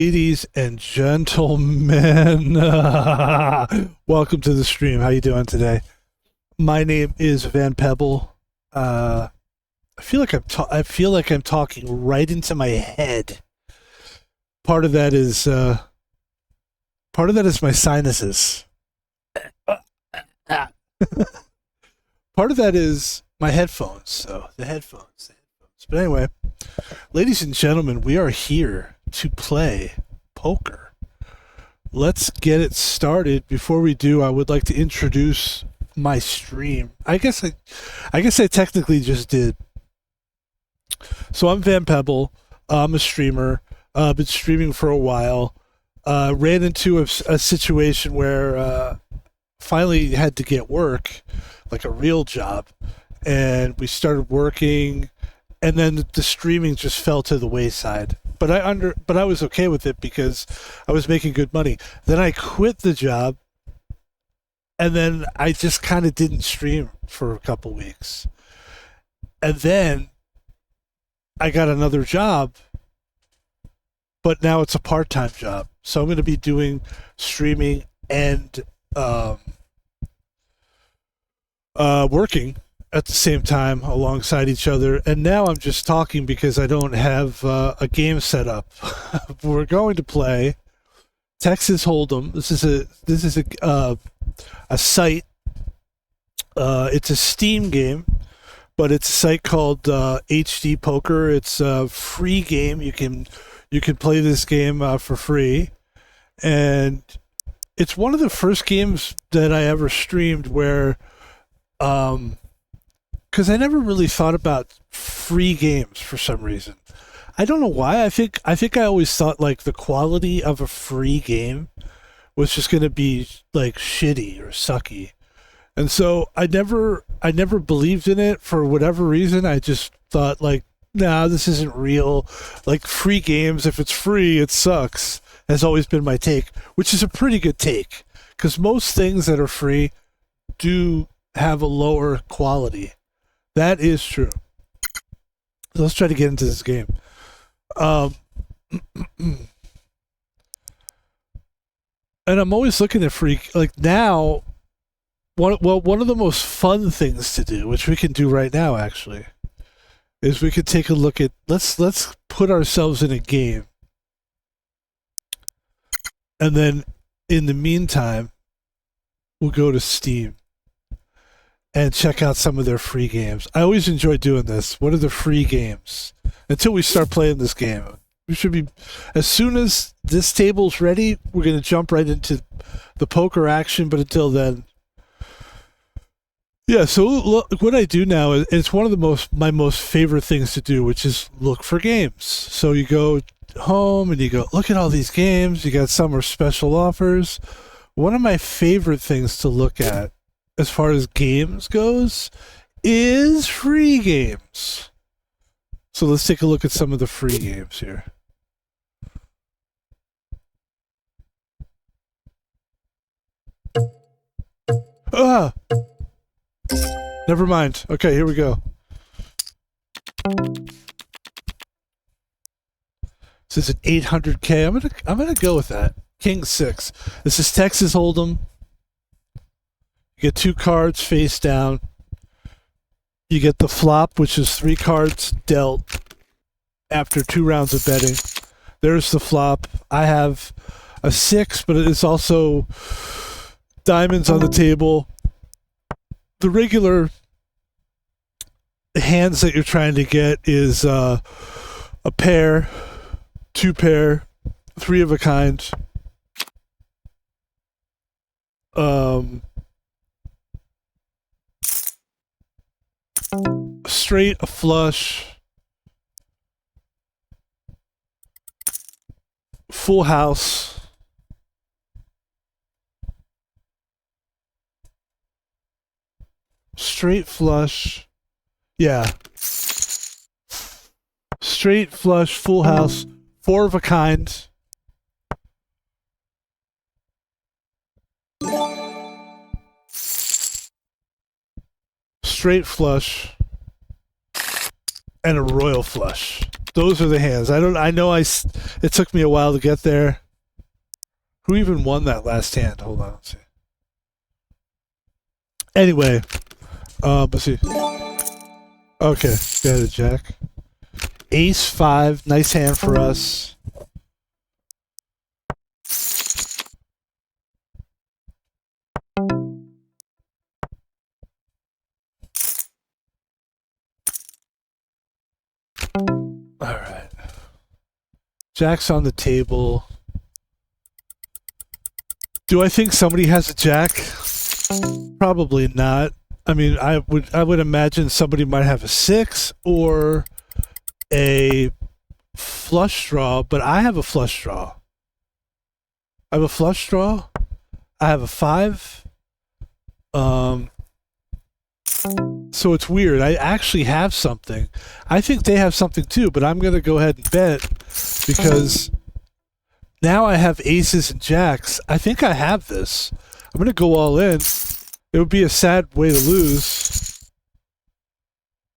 Ladies and gentlemen, welcome to the stream. How you doing today? My name is Van Pebble. I feel like I'm talking right into my head. Part of that is my sinuses. Part of that is my headphones. So the headphones. But anyway, ladies and gentlemen, we are here to play poker. Let's get it started. Before we do, I would like to introduce my stream. I guess I technically just did. So I'm Van Pebble. I'm a streamer. Been streaming for a while. Ran into a situation where finally had to get work, like a real job, and we started working, and then the streaming just fell to the wayside. But I was okay with it because I was making good money. Then I quit the job, and then I just kind of didn't stream for a couple weeks. And then I got another job, but now it's a part-time job. So I'm going to be doing streaming and working at the same time alongside each other. And now I'm just talking because I don't have a game set up. We're going to play Texas Hold'em. This is a site. It's a Steam game, but it's a site called HD Poker. It's a free game. You can play this game for free, and it's one of the first games that I ever streamed where because I never really thought about free games for some reason. I don't know why. I think I always thought like the quality of a free game was just going to be like shitty or sucky. And so I never believed in it for whatever reason. I just thought like, nah, this isn't real. Like free games, if it's free, it sucks, has always been my take, which is a pretty good take because most things that are free do have a lower quality. That is true. So let's try to get into this game. And I'm always looking at free, like now, one of the most fun things to do, which we can do right now actually, is we could take a look at, let's put ourselves in a game. And then in the meantime, we'll go to Steam and check out some of their free games. I always enjoy doing this. What are the free games? Until we start playing this game. We should be, as soon as this table's ready, we're going to jump right into the poker action, but until then. Yeah, so look, what I do now is it's one of my most favorite things to do, which is look for games. So you go home and you go, look at all these games. You got some are special offers. One of my favorite things to look at as far as games goes is free games. So let's take a look at some of the free games here. Ah! Never mind. Okay, here we go. This is an 800K. I'm gonna go with that. King 6. This is Texas Hold'em. You get 2 cards face down. You get the flop, which is 3 cards dealt after 2 rounds of betting. There's the flop. I have a 6, but it's also diamonds on the table. The regular hands that you're trying to get is a pair, 2 pair, 3 of a kind. Straight, a flush, full house, straight flush, yeah, straight flush, full house, 4 of a kind, straight flush, and a royal flush. Those are the hands. I know it took me a while to get there. Who even won that last hand? Hold on, let's see. Anyway, let's see. Okay, got a jack. Ace 5, nice hand for us. Alright. Jack's on the table. Do I think somebody has a jack? Probably not. I mean, I would imagine somebody might have a 6 or a flush draw, but I have a flush draw. I have a flush draw. I have a 5. So it's weird. I actually have something. I think they have something too, but I'm going to go ahead and bet because now I have aces and jacks. I think I have this. I'm going to go all in. It would be a sad way to lose.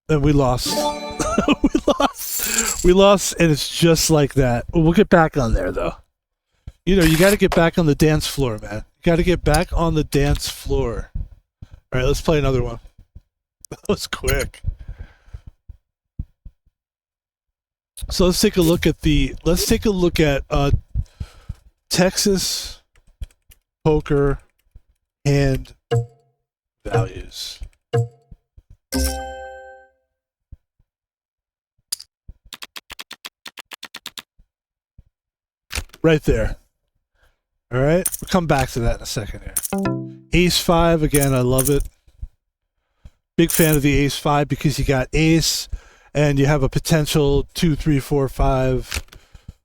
And we lost. We lost, and it's just like that. We'll get back on there, though. You know, you got to get back on the dance floor, man. You got to get back on the dance floor. All right, let's play another one. That was quick. So let's take a look at Texas poker hand values. Right there. All right, we'll come back to that in a second here. Ace 5 again, I love it. Big fan of the ace 5 because you got ace and you have a potential 2, 3, 4, 5.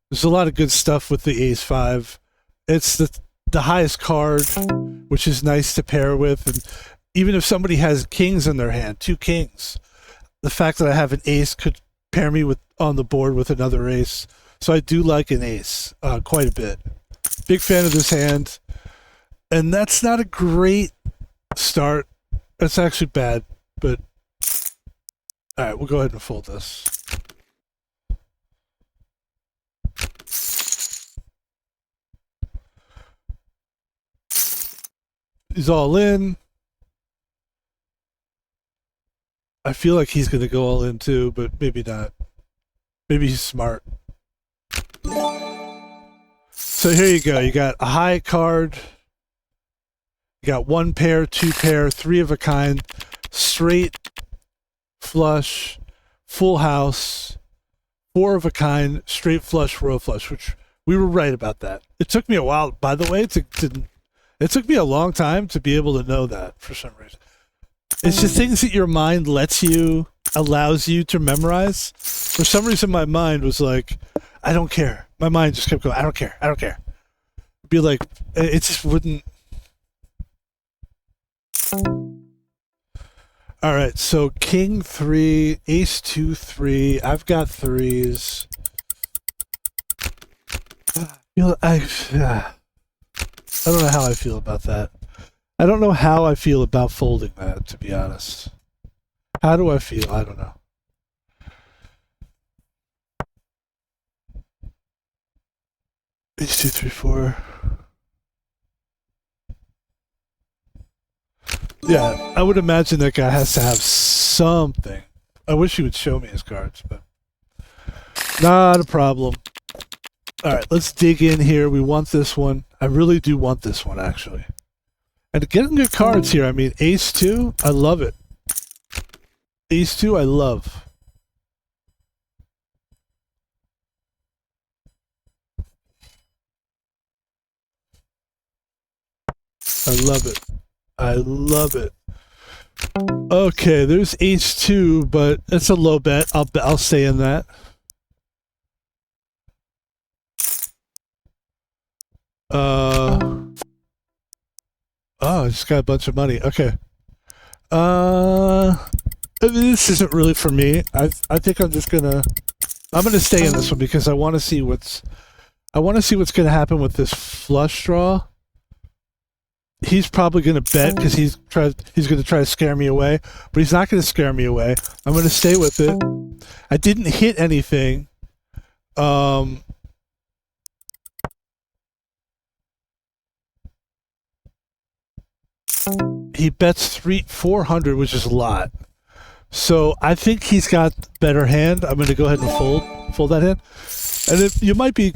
There's a lot of good stuff with the ace 5. It's the highest card, which is nice to pair with. And even if somebody has kings in their hand, 2 kings, the fact that I have an ace could pair me with on the board with another ace. So I do like an ace quite a bit. Big fan of this hand. And that's not a great start. That's actually bad. But, all right, we'll go ahead and fold this. He's all in. I feel like he's going to go all in too, but maybe not. Maybe he's smart. So here you go. You got a high card. You got 1 pair, 2 pair, 3 of a kind. Straight, flush, full house, 4 of a kind, straight flush, royal flush, which we were right about that. It took me a while, by the way, it took me a long time to be able to know that for some reason. It's just things that your mind allows you to memorize. For some reason, my mind was like, I don't care. My mind just kept going, I don't care. It'd be like, it just wouldn't. All right, so king 3, ace 2, 3. I've got 3s. I don't know how I feel about that. I don't know how I feel about folding that, to be honest. How do I feel? I don't know. Ace 2, 3, 4. Yeah, I would imagine that guy has to have something. I wish he would show me his cards, but not a problem. All right, let's dig in here. We want this one. I really do want this one, actually. And getting good cards here. I mean, ace 2, I love it. Ace 2, I love. I love it. I love it. Okay, there's ace 2, but it's a low bet. I'll stay in that. Oh, I just got a bunch of money. Okay. This isn't really for me. I think I'm gonna stay in this one because I want to see what's gonna happen with this flush draw. He's probably going to bet because he's going to try to scare me away, but he's not going to scare me away. I'm going to stay with it. I didn't hit anything, Um, he bets 400, which is a lot. So I think he's got better hand. I'm going to go ahead and fold that hand. And if you might be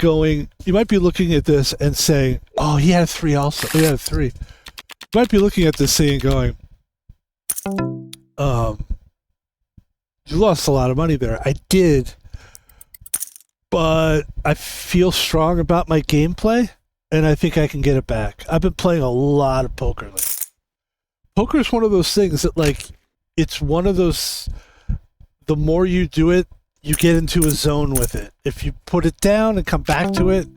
looking at this and saying, "Oh, he had three also. He had three." You might be looking at this thing and going, "You lost a lot of money there." I did, but I feel strong about my gameplay, and I think I can get it back. I've been playing a lot of poker lately. Poker is one of those things that, like, it's one of those. The more you do it, you get into a zone with it. If you put it down and come back to it,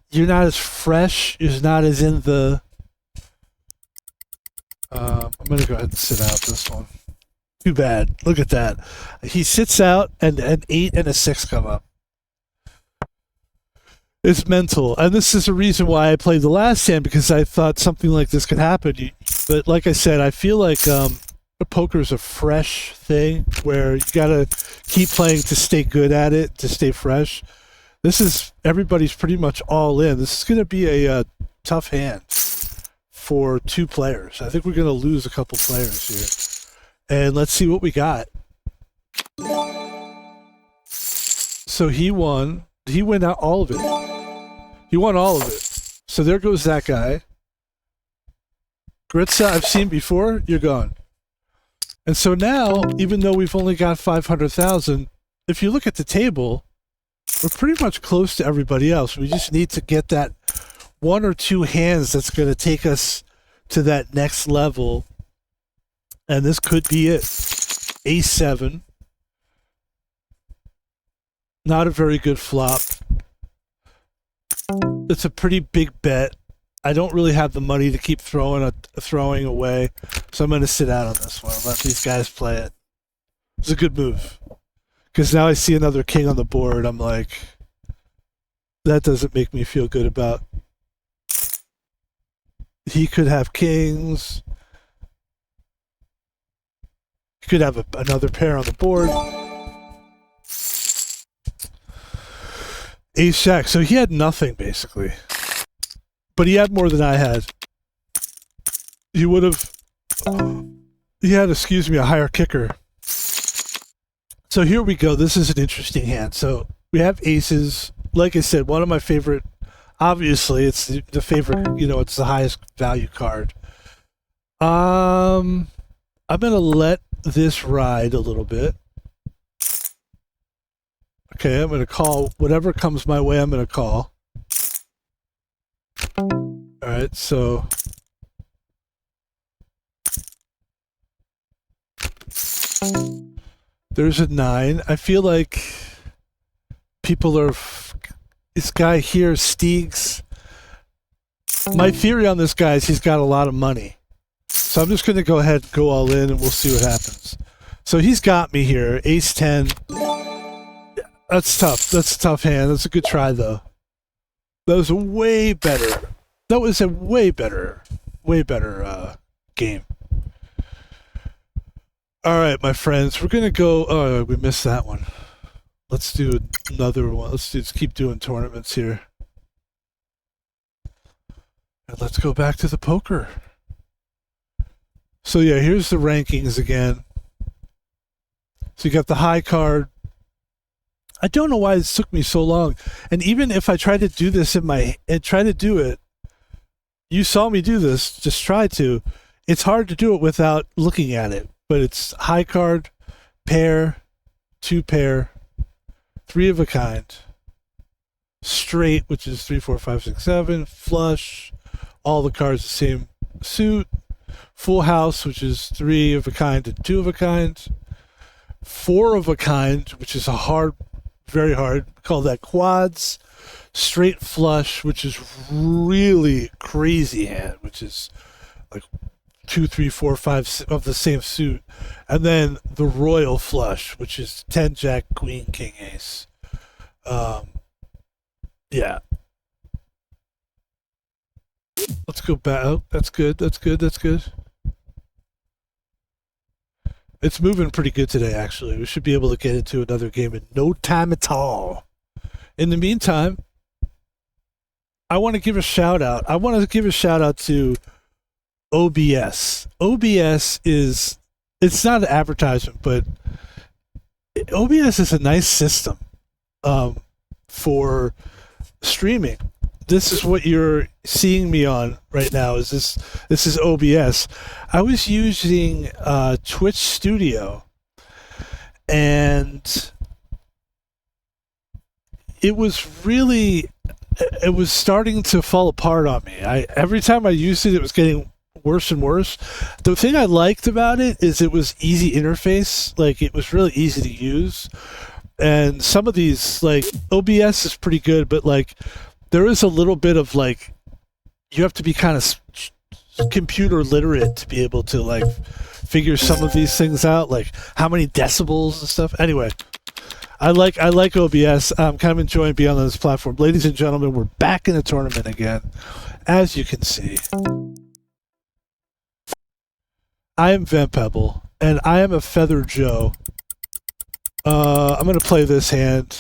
you're not as fresh. You're not as in the. I'm gonna go ahead and sit out this one. Too bad. Look at that. He sits out, and an 8 and a 6 come up. It's mental, and this is the reason why I played the last hand, because I thought something like this could happen. But like I said, I feel like poker is a fresh thing where you gotta keep playing to stay good at it, to stay fresh. Everybody's pretty much all in. This is going to be a tough hand for two players. I think we're going to lose a couple players here. And let's see what we got. So he won. He went out all of it. He won all of it. So there goes that guy. Gritza, I've seen before. You're gone. And so now, even though we've only got 500,000, if you look at the table, we're pretty much close to everybody else. We just need to get that one or two hands that's going to take us to that next level. And this could be it. A7. Not a very good flop. It's a pretty big bet. I don't really have the money to keep throwing away, so I'm going to sit out on this one and let these guys play it. It's a good move. Because now I see another king on the board. I'm like, that doesn't make me feel good about. He could have kings. He could have another pair on the board. Ace Jack. So he had nothing, basically. But he had more than I had. He would have. He had, a higher kicker. So here we go. This is an interesting hand. So we have aces. Like I said, one of my favorite. Obviously, it's the favorite. It's the highest value card. I'm gonna let this ride a little bit. Okay, I'm gonna call whatever comes my way. I'm gonna call. All right, so there's a 9. I feel like people are. This guy here, Steegs. My theory on this guy is he's got a lot of money. So I'm just going to go ahead and go all in, and we'll see what happens. So he's got me here. Ace 10. That's tough. That's a tough hand. That's a good try, though. That was a way better game. All right, my friends. We're going to go... Oh, we missed that one. Let's do another one. Let's keep doing tournaments here. And let's go back to the poker. So yeah, here's the rankings again. So you got the high card. I don't know why this took me so long. And even if I try to do this you saw me do this, just try to. It's hard to do it without looking at it. But it's high card, pair, 2 pair, 3 of a kind, straight, which is 3, 4, 5, 6, 7, flush, all the cards the same suit, full house, which is 3 of a kind and 2 of a kind, 4 of a kind, which is very hard, call that quads, straight flush, which is really crazy hand, which is like 2, 3, 4, 5 of the same suit, and then the royal flush, which is 10, jack, queen, king, ace. Yeah. Let's go back. Oh, that's good. That's good. That's good. It's moving pretty good today, actually. We should be able to get into another game in no time at all. In the meantime, I want to give a shout out. I want to give a shout out to OBS. OBS is, it's not an advertisement, but OBS is a nice system for streaming. This is what you're seeing me on right now. This is OBS. I was using Twitch Studio, and it was starting to fall apart on me. Every time I used it, it was getting worse and worse. The thing I liked about it is it was easy interface. Like, it was really easy to use. And some of these, like, OBS is pretty good, but like, there is a little bit of like, you have to be kind of computer literate to be able to like figure some of these things out, like how many decibels and stuff. Anyway, I like OBS. I'm kind of enjoying being on this platform. Ladies and gentlemen, we're back in the tournament again. As you can see, I am Pebble, and I am a Feather Joe. I'm going to play this hand.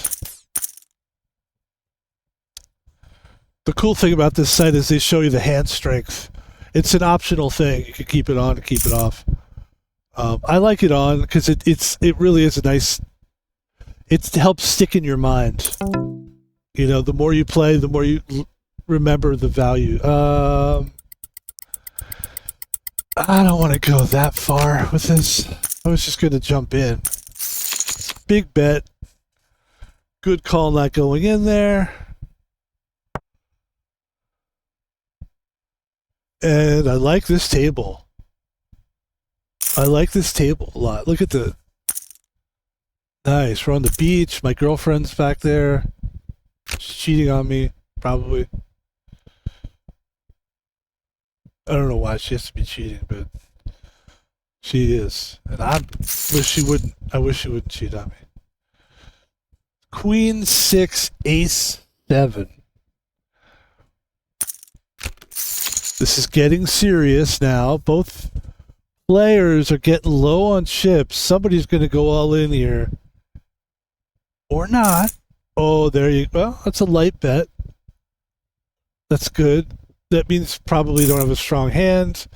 The cool thing about this site is they show you the hand strength. It's an optional thing. You can keep it on and keep it off. I like it on because it really is a nice. It helps stick in your mind. You know, the more you play, the more you remember the value. I don't want to go that far with this. I was just going to jump in. Big bet. Good call not going in there. And I like this table. I like this table a lot. Look at the... Nice. We're on the beach. My girlfriend's back there. She's cheating on me, probably. I don't know why she has to be cheating, but she is. And I wish she wouldn't. I wish she wouldn't cheat on me. Queen 6, Ace 7. This is getting serious now. Both players are getting low on chips. Somebody's going to go all in here. Or not. Oh, there you go. Well, that's a light bet. That's good. That means probably don't have a strong hand.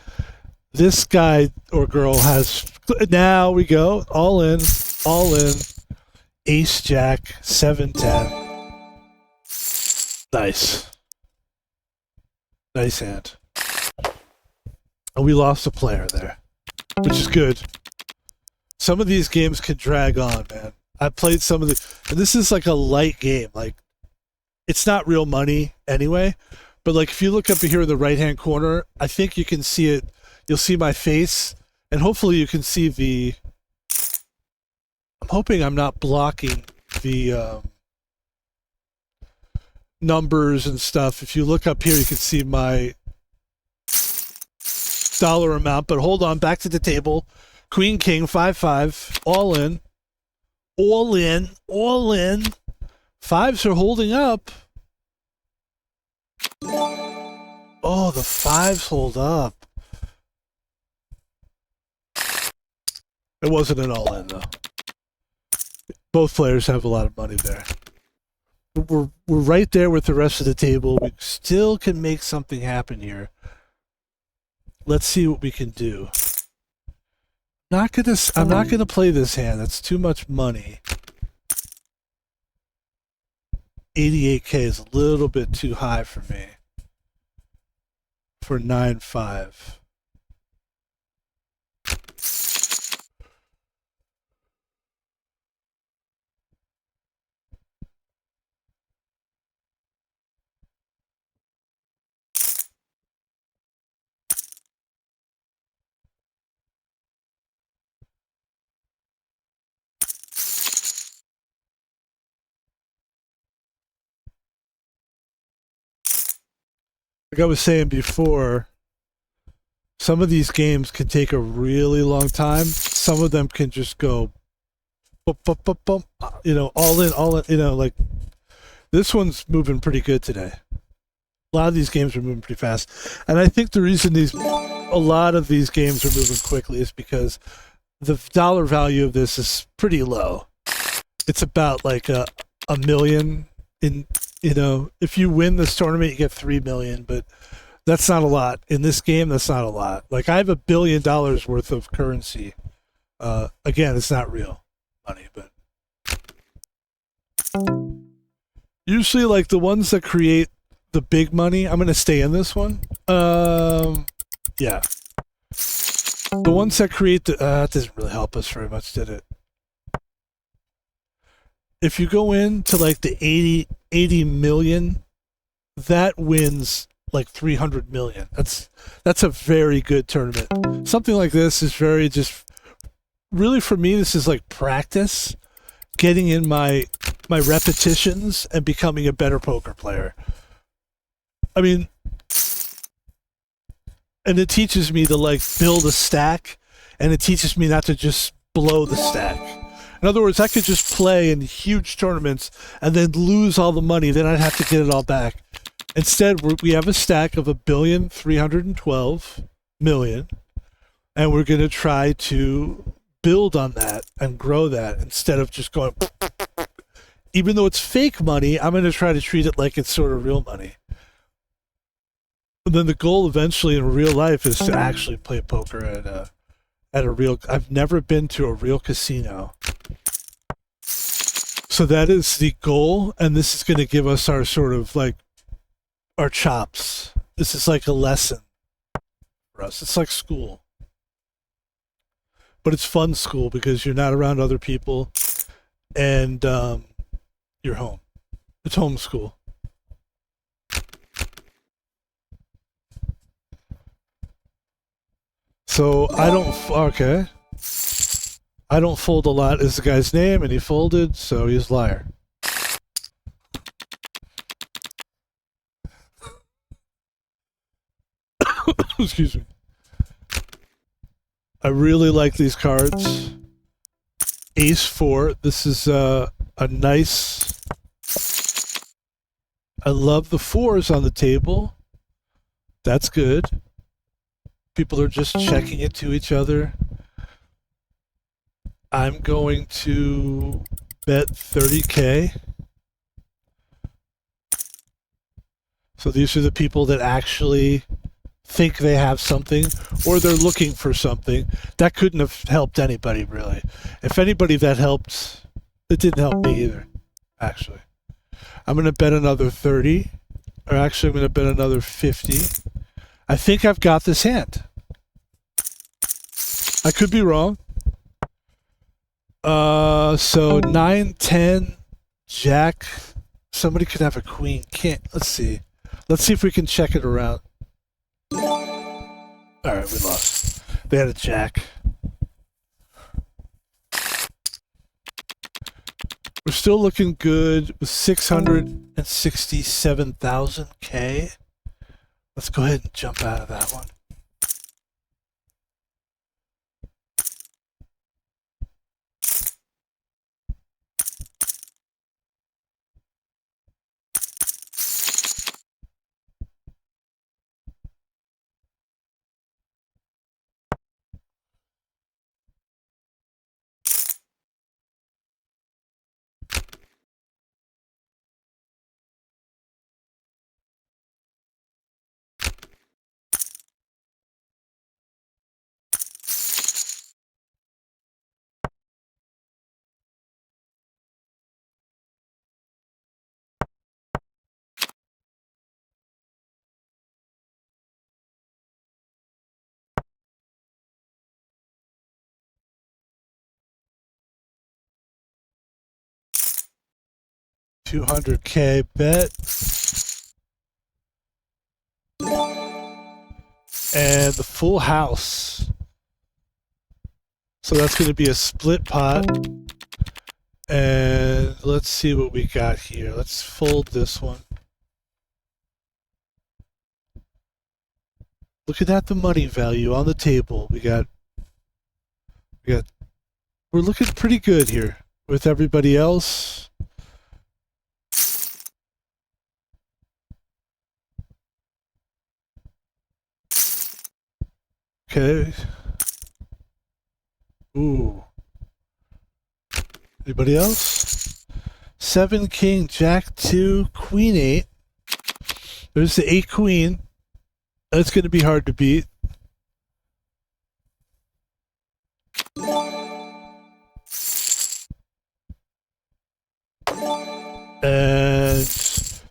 This guy or girl has... Now we go. All in. All in. Ace, Jack, 7, 10. Nice. Nice hand. And we lost a player there, which is good. Some of these games can drag on, man. I played some of the... And this is like a light game. Like, it's not real money anyway. But like, if you look up here in the right-hand corner, I think you can see it. You'll see my face. And hopefully you can see the... I'm hoping I'm not blocking the numbers and stuff. If you look up here, you can see my dollar amount. But hold on, back to the table. Queen, King, 5-5, all in. All in, all in. Fives are holding up. Oh, the fives hold up. It wasn't an all in, though. Both players have a lot of money there. We're right there with the rest of the table. We still can make something happen here. Let's see what we can do. I'm not gonna play this hand. That's too much money. 88K is a little bit too high for me. For 9-5. Like I was saying before, some of these games can take a really long time. Some of them can just go, you know, all in, you know, like this one's moving pretty good today. A lot of these games are moving pretty fast. And I think the reason a lot of these games are moving quickly is because the dollar value of this is pretty low. It's about like a million In if you win this tournament, you get 3 million, but that's not a lot in this game. That's not a lot. Like I have $1 billion worth of currency. Again, it's not real money, but usually like the ones that create the big money. I'm gonna stay in this one. Yeah, the ones that create the that doesn't really help us very much, did it? If you go into like the 80 million, that wins like 300 million. That's a very good tournament. Something like this is very just really for me. This is like practice, getting in my repetitions and becoming a better poker player. I mean, and it teaches me to like build a stack, and it teaches me not to just blow the stack. In other words, I could just play in huge tournaments and then lose all the money. Then I'd have to get it all back. Instead, we have a stack of $1,312,000,000, and we're going to try to build on that and grow that instead of just going. Even though it's fake money, I'm going to try to treat it like it's sort of real money. And then the goal eventually in real life is to actually play poker at a real. I've never been to a real casino. So that is the goal, and this is going to give us our sort of like our chops. This is like a lesson for us. It's like school. But it's fun school because you're not around other people and you're home. It's home school. So I don't. Okay. I don't fold a lot is the guy's name, and he folded, so he's a liar. Excuse me. I really like these cards. Ace 4. This is a nice. I love the 4s on the table. That's good. People are just checking it to each other. I'm going to bet 30K. So these are the people that actually think they have something, or they're looking for something. That couldn't have helped anybody, really. If anybody that helped, it didn't help me either, actually. I'm going to bet another 30, or actually I'm going to bet another 50. I think I've got this hand. I could be wrong. So 9, 10, Jack. Somebody could have a queen. Can't. Let's see. Let's see if we can check it around. All right, we lost. They had a Jack. We're still looking good with 667,000 K. Let's go ahead and jump out of that one. $200K bet. And the full house. So that's going to be a split pot. And let's see what we got here. Let's fold this one. Look at that, the money value on the table. We're looking pretty good here with everybody else. Okay. Ooh. Anybody else? 7 king, jack 2, queen 8. There's the 8 queen. That's going to be hard to beat. And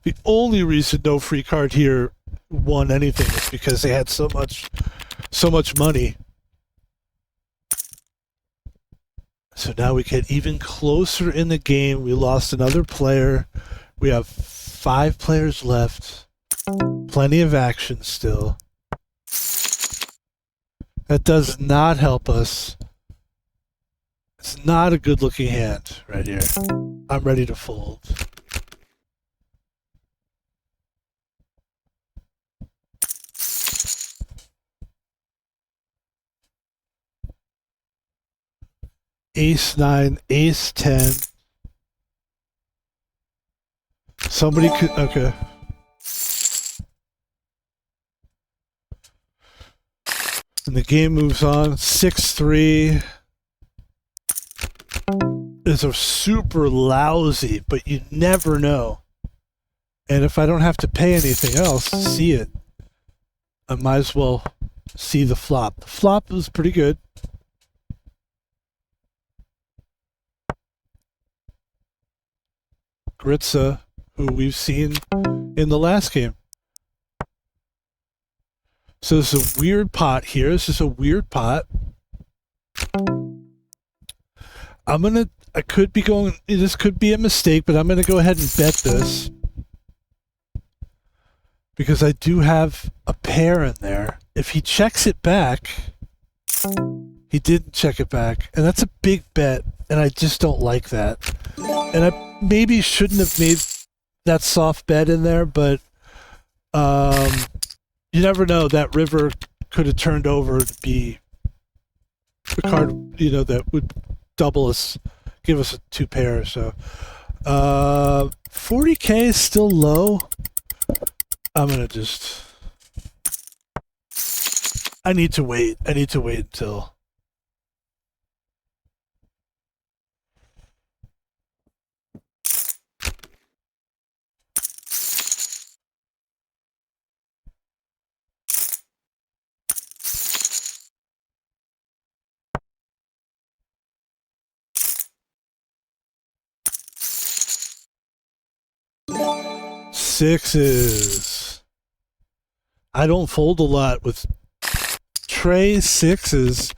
the only reason no free card here won anything is because they had so much money. So now we get even closer in the game. We lost another player. We have 5 players left. Plenty of action still. That does not help us. It's not a good looking hand right here. I'm ready to fold. Ace 9, ace 10. Somebody could, okay. And the game moves on. 6-3 is a super lousy, but you never know. And if I don't have to pay anything else, see it. I might as well see the flop. The flop was pretty good. Gritza, who we've seen in the last game. So this is a weird pot here. This is a weird pot. I could be going, this could be a mistake, but I'm going to go ahead and bet this. Because I do have a pair in there. If he checks it back, he didn't check it back. And that's a big bet, and I just don't like that. And I maybe shouldn't have made that soft bet in there, but you never know. That river could have turned over to be the card, that would double us, give us a 2 pair. So 40K is still low. I'm gonna just. I need to wait until. Sixes. I don't fold a lot with tray sixes,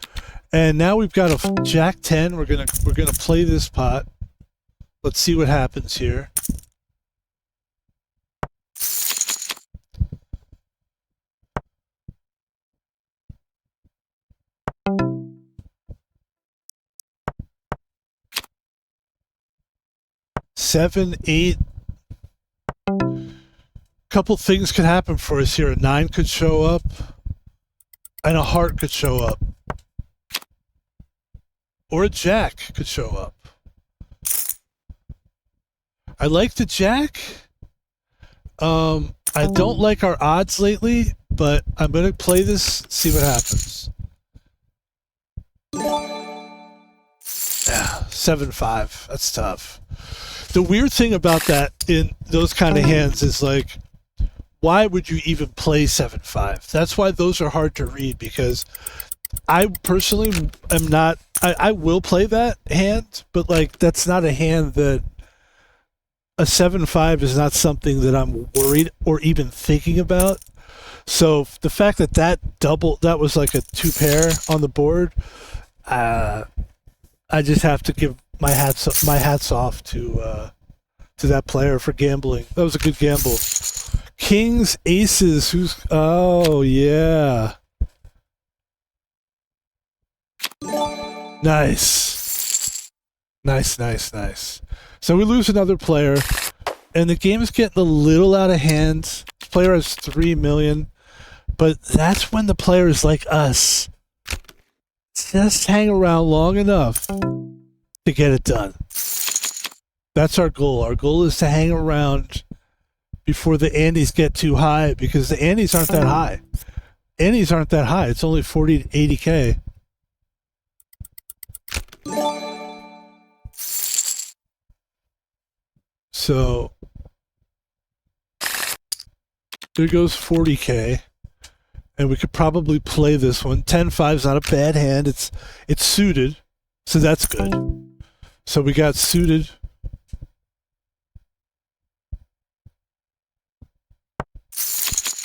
and now we've got a jack 10. We're gonna play this pot. Let's see what happens here. Seven, 8. Couple things could happen for us here. A 9 could show up, and a heart could show up, or a jack could show up. I like the jack. I don't like our odds lately, but I'm going to play this, see what happens. Yeah, 7-5. That's tough. The weird thing about that in those kind of hands is like, why would you even play 7-5? That's why those are hard to read, because I personally am not. I will play that hand, but like that's not a hand that a 7-5 is not something that I'm worried or even thinking about. So the fact that that was like a 2 pair on the board, I just have to give my hats off to that player for gambling. That was a good gamble. Kings, aces, oh yeah. Nice. Nice. So we lose another player, and the game is getting a little out of hand. This player has 3 million, but that's when the players like us just hang around long enough to get it done. That's our goal. Our goal is to hang around before the antes get too high, because the antes aren't that high. Antes aren't that high. It's only 40 to 80K. So there goes 40K. And we could probably play this one. 10-5 is not a bad hand. It's suited, so that's good. So we got suited.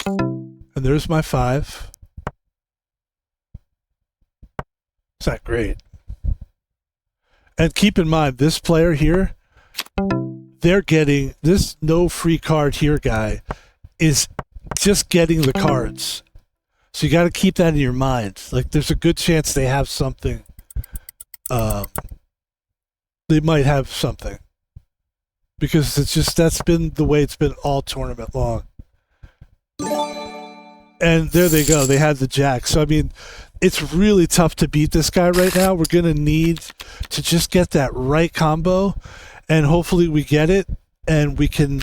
And there's my 5. Is that great? And keep in mind, this player here, they're getting this no free card here guy is just getting the cards. So you got to keep that in your mind. Like, there's a good chance they have something. They might have something. Because it's just, that's been the way it's been all tournament long. And there they go. They had the jack. So, I mean, it's really tough to beat this guy right now. We're going to need to just get that right combo. And hopefully we get it. And we can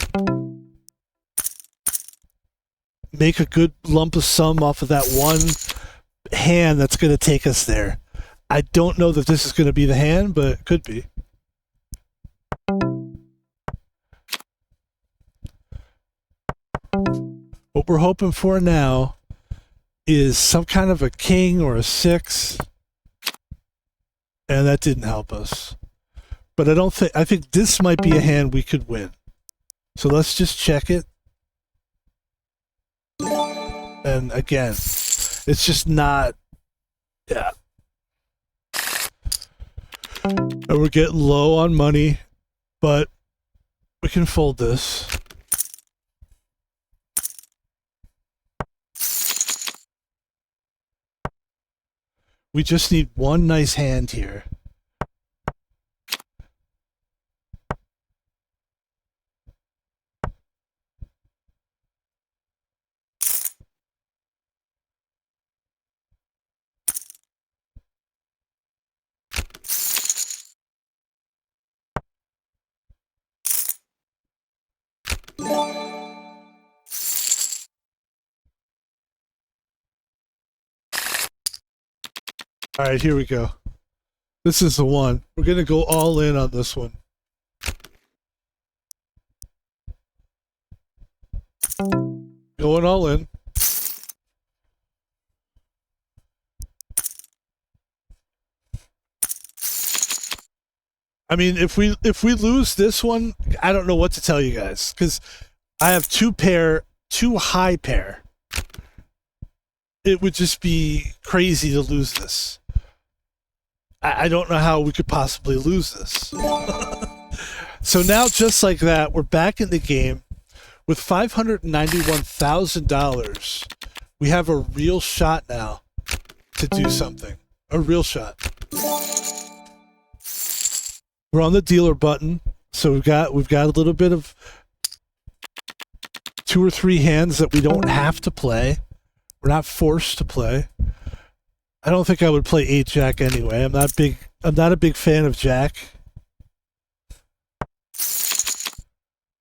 make a good lump of sum off of that one hand that's going to take us there. I don't know that this is going to be the hand, but it could be. What we're hoping for now is some kind of a king or a 6. And that didn't help us. But I think this might be a hand we could win. So let's just check it. And again, it's just not, yeah. And we're getting low on money, but we can fold this. We just need one nice hand here. All right, here we go. This is the one. We're going to go all in on this one. Going all in. I mean, if we lose this one, I don't know what to tell you guys, because I have two high pair. It would just be crazy to lose this. I don't know how we could possibly lose this. So now, just like that, we're back in the game with $591,000. We have a real shot now to do something. A real shot. We're on the dealer button, so we've got a little bit of 2 or 3 hands that we don't have to play. We're not forced to play. I don't think I would play 8-Jack anyway. I'm not a big fan of Jack.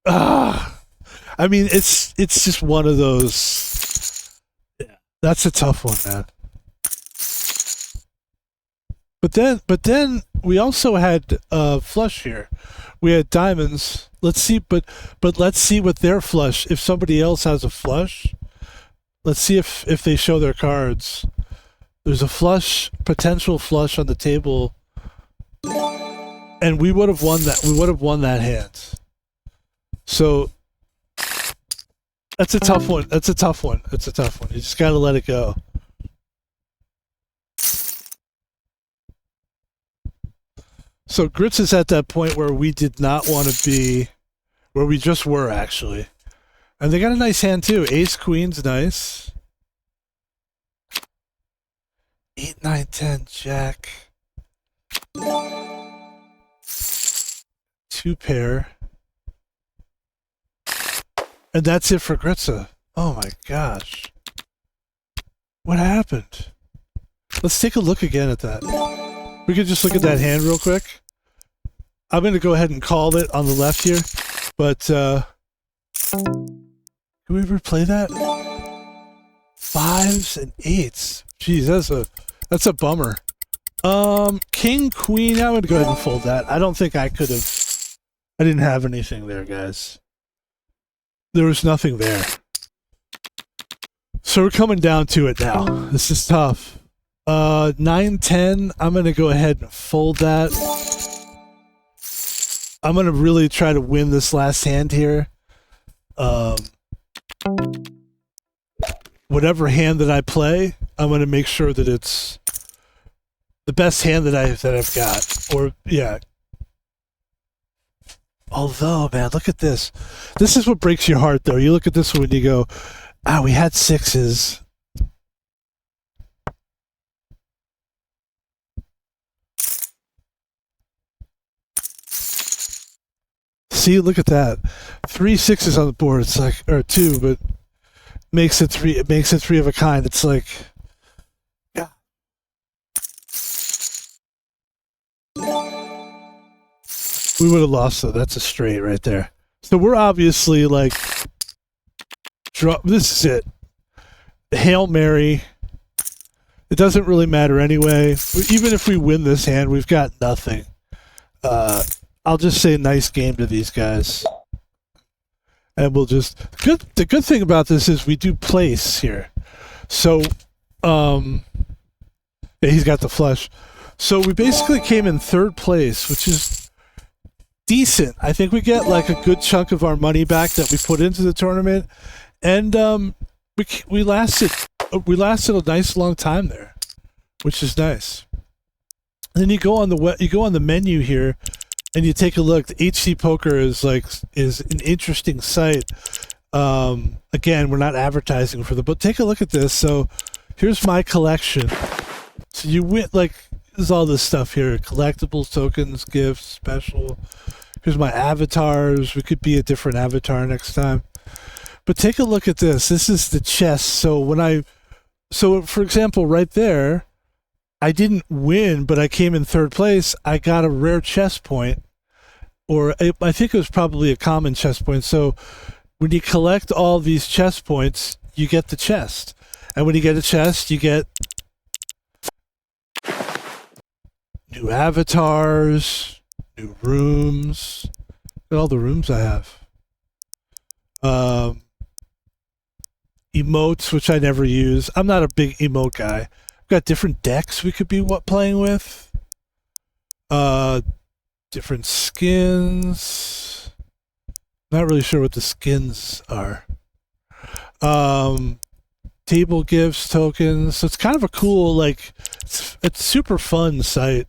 I mean, it's just one of those. Yeah, that's a tough one, man. But then we also had flush here. We had diamonds. Let's see, but let's see what their flush. If somebody else has a flush, let's see if they show their cards. There's a flush, potential flush on the table, and we would have won that. We would have won that hand. So that's a tough one. That's a tough one. It's a tough one. You just got to let it go. So Grits is at that point where we did not want to be, where we just were actually. And they got a nice hand too. Ace Queen's nice. 8, 9, 10, Jack. 2 pair. And that's it for Gritza. Oh my gosh. What happened? Let's take a look again at that. We could just look at that hand real quick. I'm going to go ahead and call it on the left here. But, can we ever play that? 5s and 8s. Jeez, that's a bummer. King, Queen, I'm going to go ahead and fold that. I don't think I could have I didn't have anything there, guys. There was nothing there. So we're coming down to it now. This is tough. 9-10. I'm going to go ahead and fold that. I'm going to really try to win this last hand here. Whatever hand that I play, I'm going to make sure that it's the best hand that I've got. Or, yeah. Although, man, look at this. This is what breaks your heart, though. You look at this one and you go, we had sixes. See, look at that. 3 6s on the board. It's like, or 2, but makes it 3. It makes it 3 of a kind. It's like, yeah. We would have lost, though. That's a straight right there. So we're obviously like, this is it. Hail Mary. It doesn't really matter anyway. Even if we win this hand, we've got nothing. I'll just say nice game to these guys. And we'll just... The good thing about this is we do place here. So, yeah, he's got the flush. So we basically came in 3rd place, which is decent. I think we get like a good chunk of our money back that we put into the tournament. And we lasted a nice long time there, which is nice. And then you go on the menu here, and you take a look. HD Poker is an interesting site. Again, we're not advertising for them, but take a look at this. So here's my collection. So you win, there's all this stuff here: collectibles, tokens, gifts, special. Here's my avatars. We could be a different avatar next time. But take a look at this. This is the chest. So for example, right there, I didn't win, but I came in 3rd place. I got a rare chest point, or I think it was probably a common chest point. So when you collect all these chest points, you get the chest. And when you get a chest, you get new avatars, new rooms. Look at all the rooms I have. Emotes, which I never use. I'm not a big emote guy. I've got different decks we could be playing with. Different skins. Not really sure what the skins are. Table gifts, tokens. So it's kind of a cool, it's super fun site.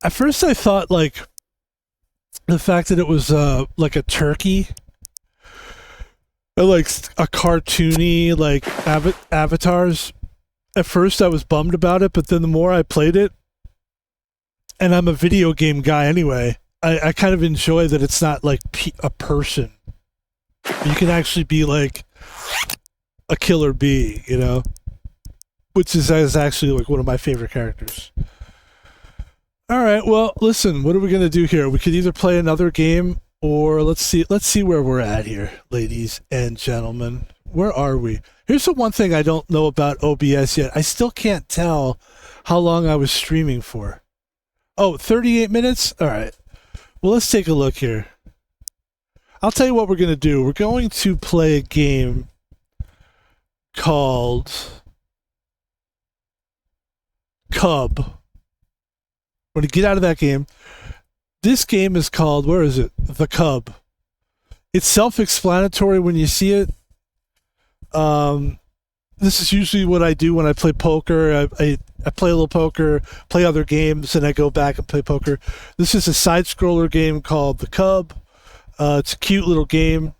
At first I thought, the fact that it was, like a turkey, like a cartoony, avatars. At first I was bummed about it, but then the more I played it, and I'm a video game guy anyway, I kind of enjoy that it's not like a person. You can actually be like a killer bee, which is actually one of my favorite characters. All right, well, listen, what are we going to do here? We could either play another game, or let's see where we're at here, ladies and gentlemen. Where are we? Here's the one thing I don't know about OBS yet. I still can't tell how long I was streaming for. Oh, 38 minutes? All right. Well, let's take a look here. I'll tell you what we're going to do. We're going to play a game called Cub. We're going to get out of that game. This game is called, where is it? The Cub. It's self-explanatory when you see it. This is usually what I do when I play poker. I play a little poker, play other games, and I go back and play poker. This is a side-scroller game called The Cub. It's a cute little game.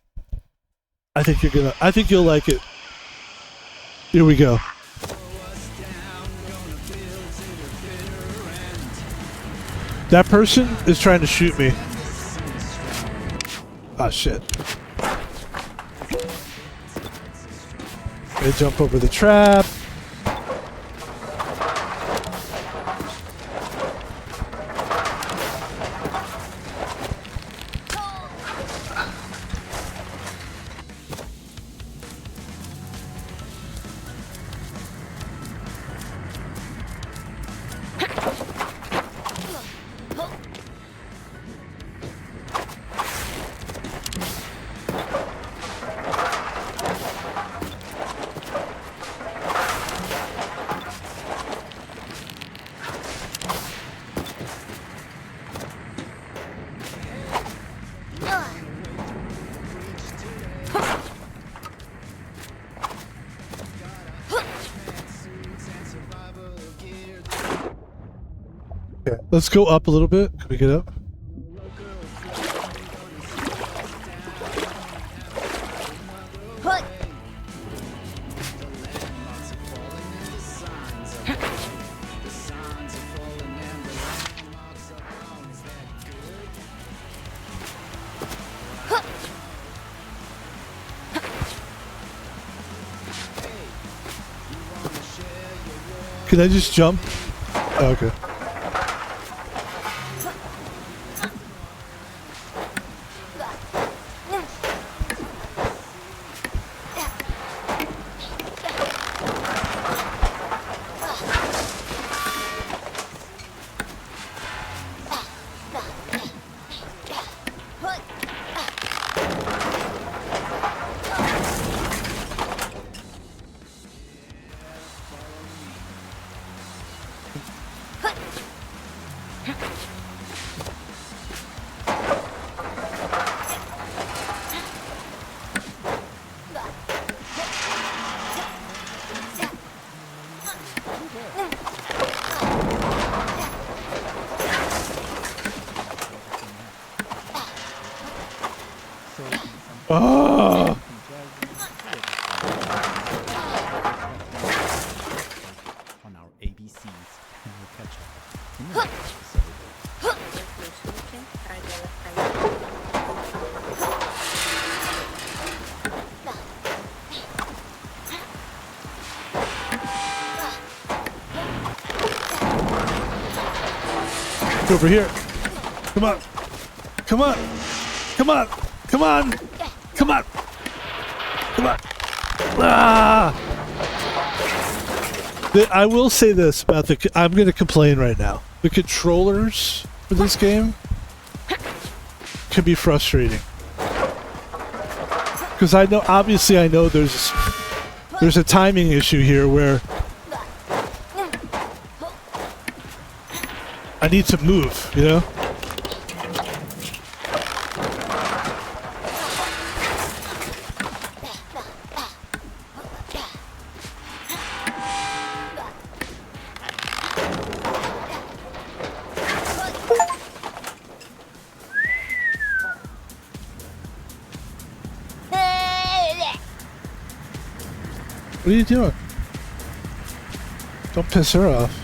I think you'll like it. Here we go. That person is trying to shoot me. Ah, shit. They jump over the trap. Okay, let's go up a little bit. Can we get up? Can I just jump? Oh, okay. Oh! On our ABCs, and we'll catch up in the next episode. Get over here. Come on. Come on. Come on. Come on. Come on. Come on. Ah! I will say this about the... I'm going to complain right now. The controllers for this game can be frustrating. Because I know... Obviously, I know there's a timing issue here where I need to move, you know? What are you doing? Don't piss her off.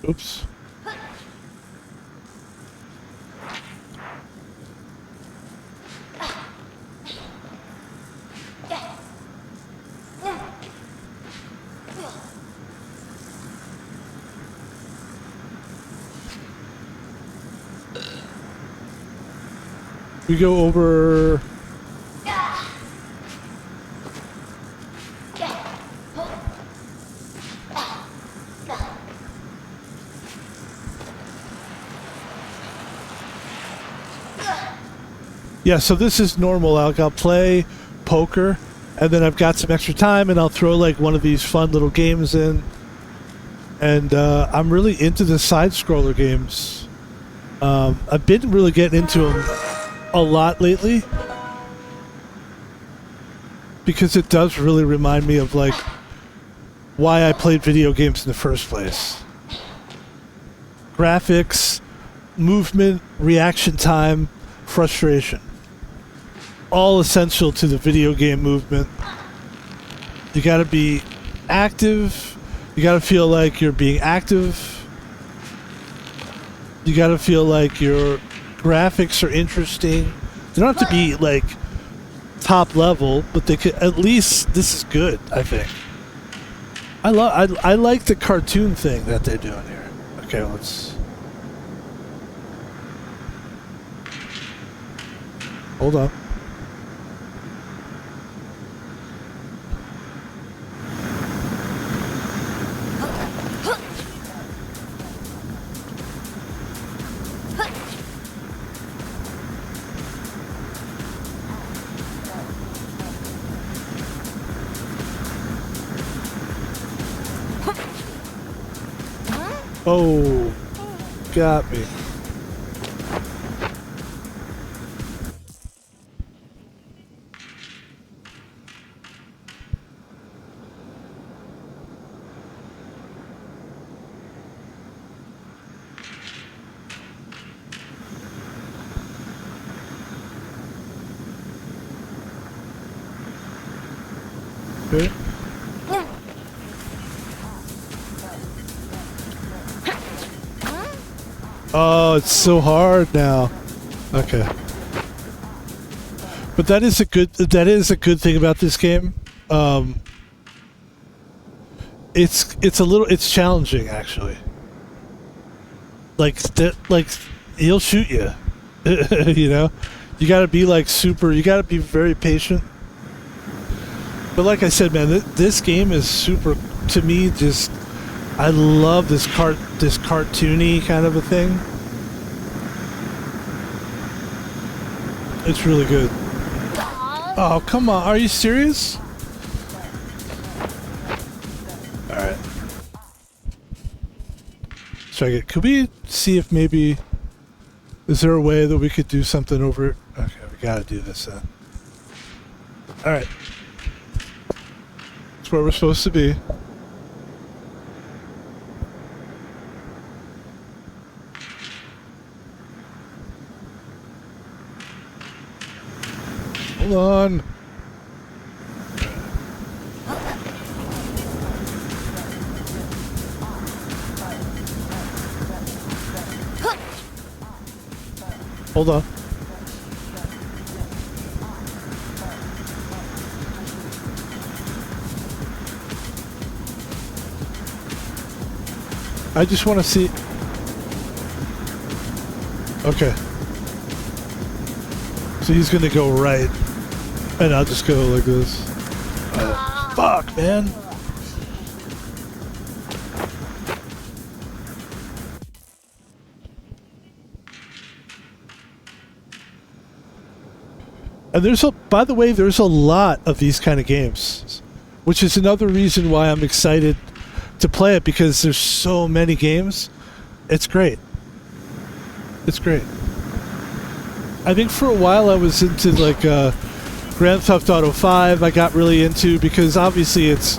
Oops. We go over... Yeah, so this is normal. I'll play poker, and then I've got some extra time, and I'll throw like one of these fun little games in. And I'm really into the side-scroller games. I've been really getting into them a lot lately, because it does really remind me of like why I played video games in the first place. Graphics, movement, reaction time, frustration. All essential to the video game movement. You gotta be active. You gotta feel like you're being active. You gotta feel like your graphics are interesting. They don't have to be like top level, but they could at least. This is good, I think. I like the cartoon thing that they're doing here. Okay, let's hold on. Oh, got me. Okay. Oh, it's so hard now. Okay. But that is a good thing about this game. It's challenging actually. Like he'll shoot you. You know? You got to be like you got to be very patient. But like I said, man, this game is super to me. Just I love this cartoony kind of a thing. It's really good. Oh, come on. Are you serious? Alright. Could we see if maybe... Is there a way that we could do something over it? Okay, we gotta do this then. Alright. That's where we're supposed to be. Hold on. Hold on. I just want to see. Okay. So he's gonna go right. And I'll just go like this. Fuck, man. And by the way, there's a lot of these kind of games, which is another reason why I'm excited to play it, because there's so many games. It's great. It's great. I think for a while I was into like Grand Theft Auto 5. I got really into, because obviously it's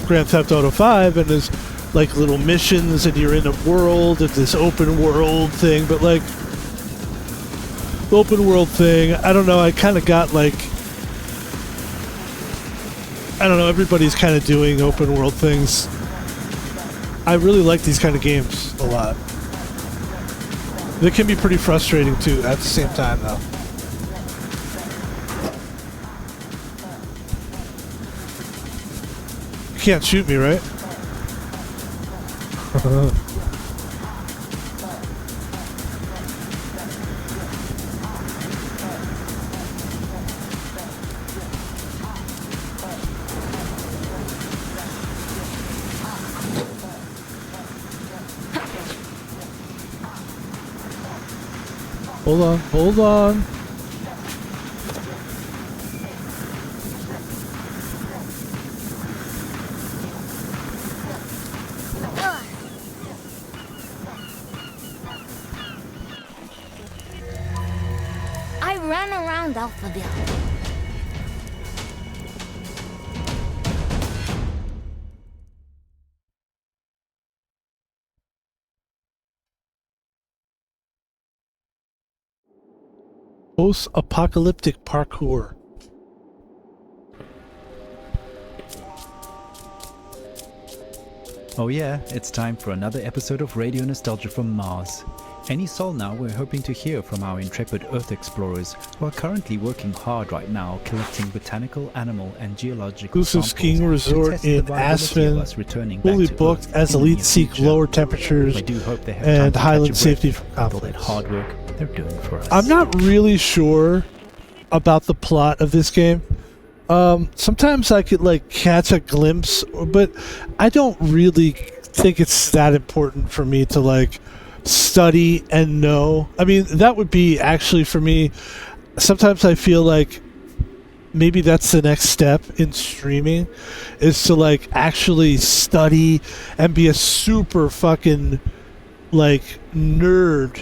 Grand Theft Auto 5 and there's like little missions and you're in a world and this open world thing, but like the open world thing, I don't know, I kind of got like, I don't know, everybody's kind of doing open world things. I really like these kind of games a lot. They can be pretty frustrating too at the same time though. You can't shoot me, right? Hold on, hold on. I ran around Alphaville. Post-apocalyptic parkour. Oh yeah, it's time for another episode of Radio Nostalgia from Mars. Any soul now, we're hoping to hear from our intrepid Earth explorers who are currently working hard right now collecting botanical, animal and geological Exclusive samples skiing to resort test the in viability Aspen, of us returning back fully to booked Earth as in the elites near seek future. lower temperatures We do hope they have and time to highland catch a break safety from with all that conflicts. hard work they're doing for us. I'm not really sure about the plot of this game. Sometimes I could like catch a glimpse, but I don't really think it's that important for me to like study and know. I mean, that would be actually for me. Sometimes I feel like maybe that's the next step in streaming, is to like actually study and be a super fucking like nerd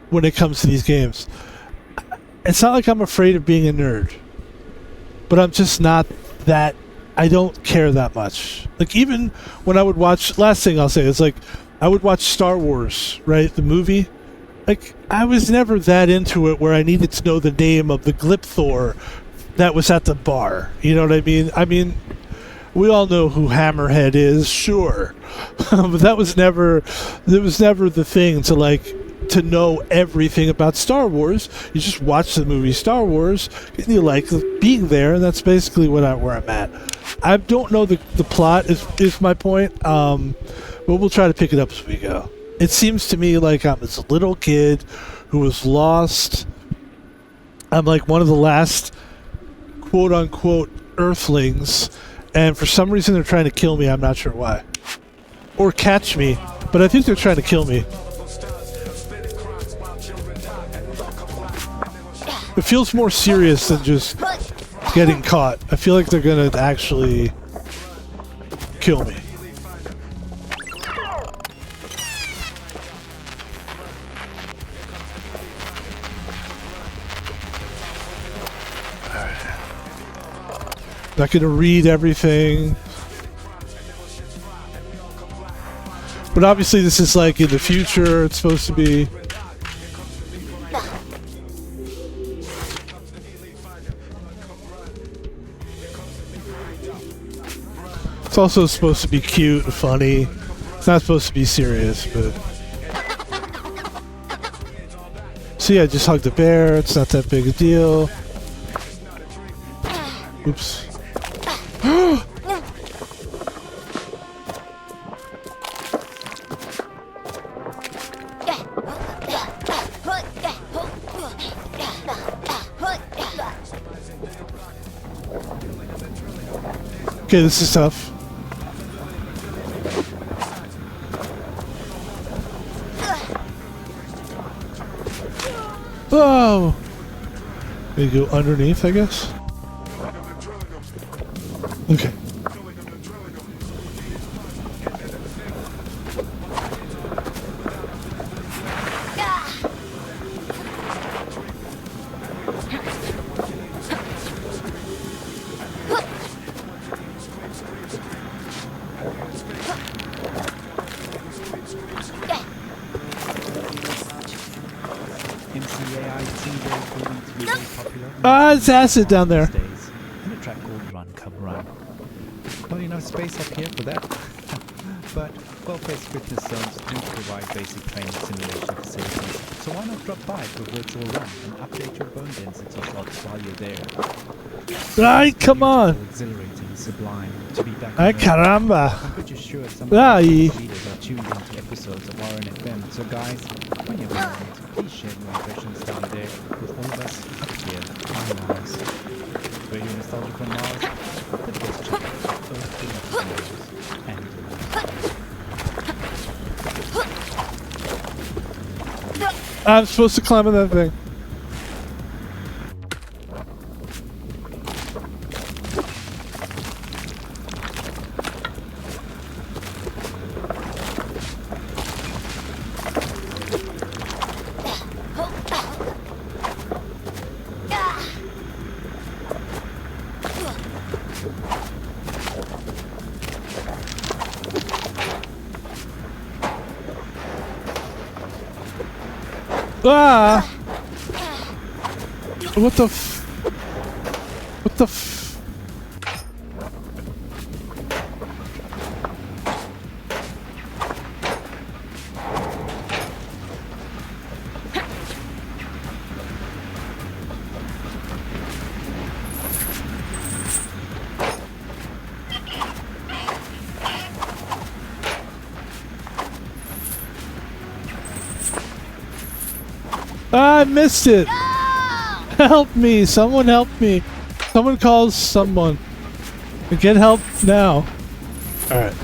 when it comes to these games. It's not like I'm afraid of being a nerd, but I'm just not that. I don't care that much. Like, even when I would watch, last thing I'll say is like, I would watch Star Wars, right? The movie. Like, I was never that into it where I needed to know the name of the Glipthor that was at the bar. You know what I mean? I mean, we all know who Hammerhead is, sure. But that was never the thing to like, to know everything about Star Wars. You just watch the movie Star Wars, and you like being there, and that's basically where I'm at. I don't know the plot is my point, but we'll try to pick it up as we go. It seems to me like I'm this little kid who was lost. I'm like one of the last quote-unquote Earthlings, and for some reason they're trying to kill me. I'm not sure why. Or catch me, but I think they're trying to kill me. It feels more serious than just getting caught. I feel like they're gonna actually kill me. Not gonna read everything. But obviously this is like in the future, it's supposed to be. It's also supposed to be cute and funny. It's not supposed to be serious, but... See, I just hugged a bear. It's not that big a deal. Oops. Okay, this is tough. Whoa! We go underneath, I guess. Okay. Ah, it's acid down there. And a track called Run Come Run. Not enough space up here for that. But well-placed fitness zones do provide basic training simulation facilities, so why not drop by for a virtual run and update your bone density shots while you're there. Ay, come on! Exhilarating, sublime to be back. Ay, caramba! I'm pretty sure some of Ay. the readers are tuned into episodes of RNFM, so guys, when you're around, please share your impressions down there with all of us up here on Mars. Radio Nostalgia from Mars, the best channel of Earth and I'm supposed to climb on that thing. Ah! What the f... What the f... Ah, I missed it. No! Help me. Someone help me. Someone calls someone. Get help now. Alright.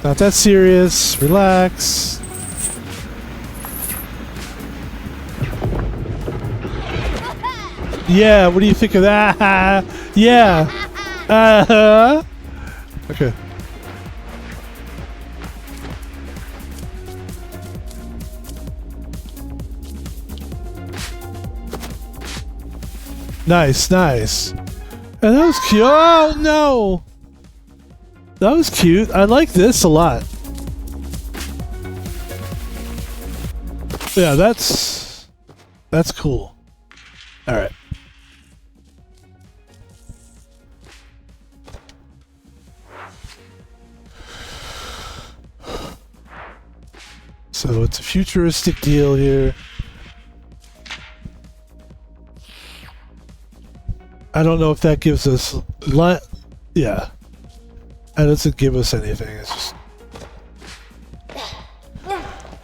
Not that serious. Relax. Yeah, what do you think of that? Yeah. Okay. Nice, nice. And that was cute. Oh no! That was cute. I like this a lot. Yeah, that's cool. All right. So it's a futuristic deal here. I don't know if that gives us yeah. That doesn't give us anything. It's just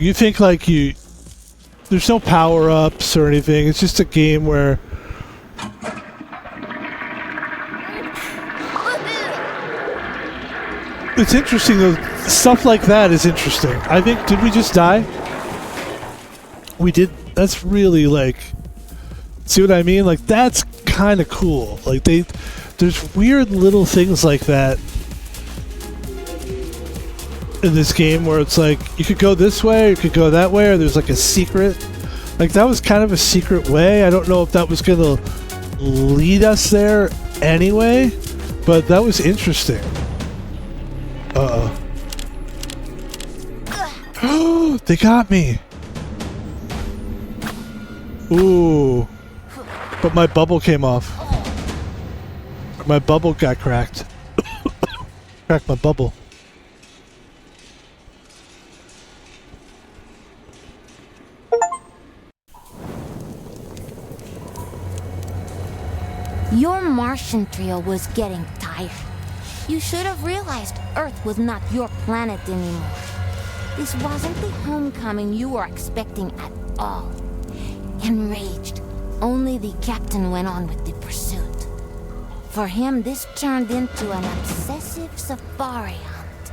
you think like there's no power-ups or anything. It's just a game where it's interesting though. Stuff like that is interesting. I think, did we just die? We did. That's really like, see what I mean? Like that's kind of cool. Like there's weird little things like that in this game where it's like you could go this way or you could go that way, or there's like a secret. Like that was kind of a secret way. I don't know if that was gonna lead us there anyway, but that was interesting. They got me. Ooh. But my bubble came off. My bubble got cracked. Cracked my bubble. Your Martian trio was getting tired. You should have realized Earth was not your planet anymore. This wasn't the homecoming you were expecting at all. Enraged, only the captain went on with the pursuit. For him, this turned into an obsessive safari hunt.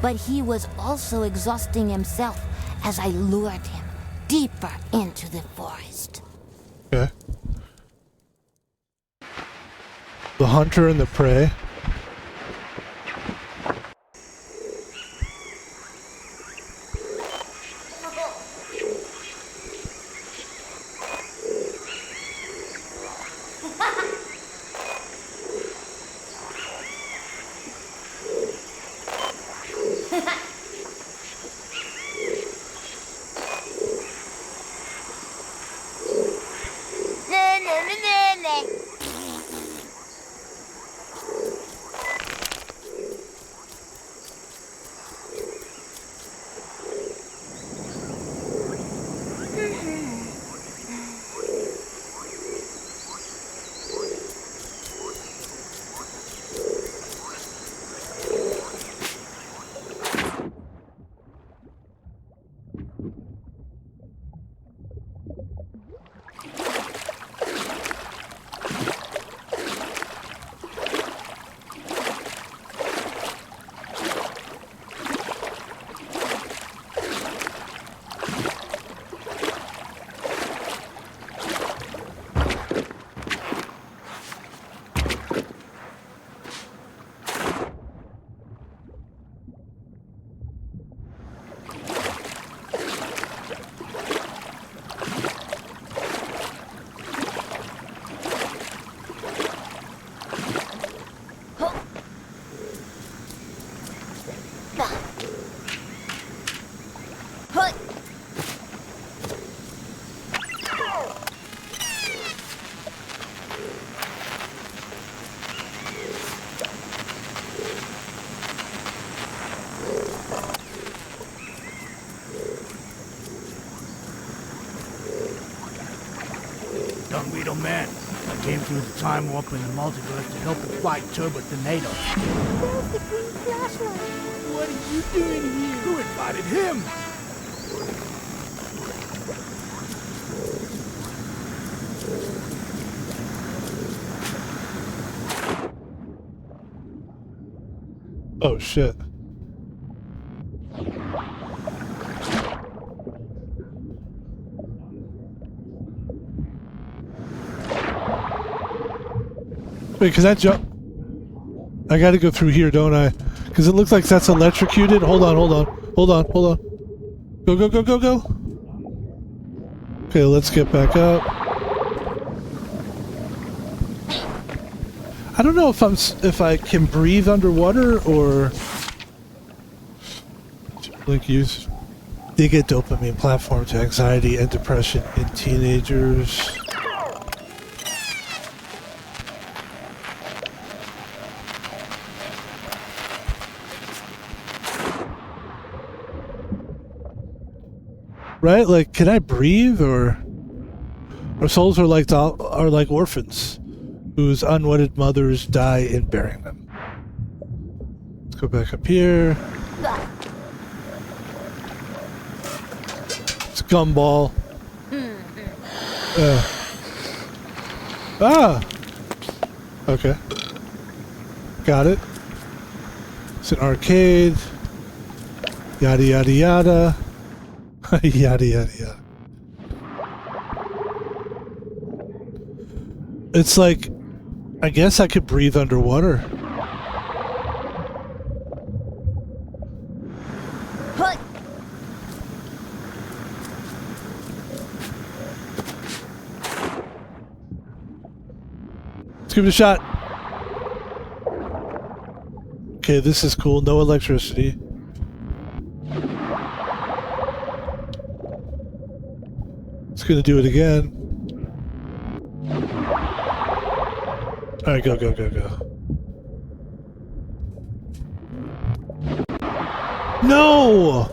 But he was also exhausting himself as I lured him deeper into the forest. Okay. The hunter and the prey. Man, I came through the time warp in the multiverse to help the flight turbo tornado. Where's the green flashlight? What are you doing here? Who invited him? Oh shit. Wait, can I jump? I gotta go through here, don't I? Because it looks like that's electrocuted. Hold on, hold on. Hold on, hold on. Go, go, go, go, go. Okay, let's get back up. I don't know if I can breathe underwater or... Link use. They get dopamine platform to anxiety and depression in teenagers. Right? Like, can I breathe, or our souls are like orphans whose unwedded mothers die in bearing them. Let's go back up here. It's a gumball. Ah! Okay. Got it. It's an arcade. Yada yada yada. Yada yada yada. It's like, I guess I could breathe underwater. Let's give it a shot. Okay, this is cool. No electricity. It's gonna do it again. Alright, go, go, go, go. No!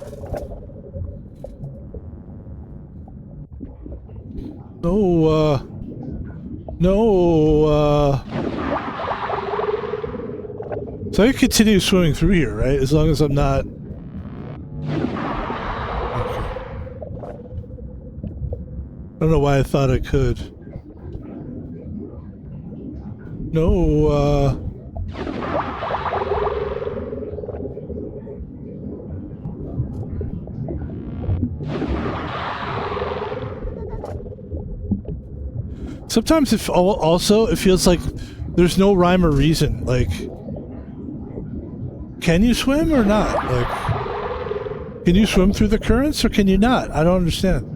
No, no, so I can continue swimming through here, right? As long as I'm not... I don't know why I thought I could. No, sometimes it also it feels like there's no rhyme or reason. Like, can you swim or not? Like, can you swim through the currents or can you not? I don't understand.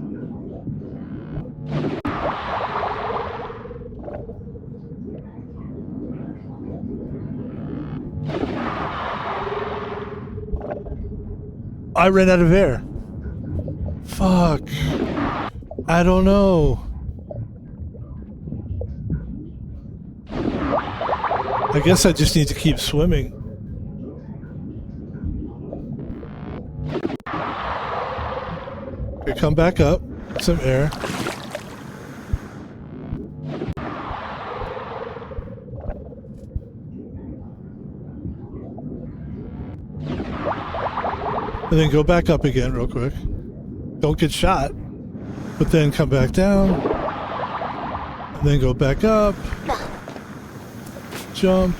I ran out of air. Fuck. I don't know. I guess I just need to keep swimming. Okay, come back up. Some air. And then go back up again real quick. Don't get shot. But then come back down. And then go back up. Jump.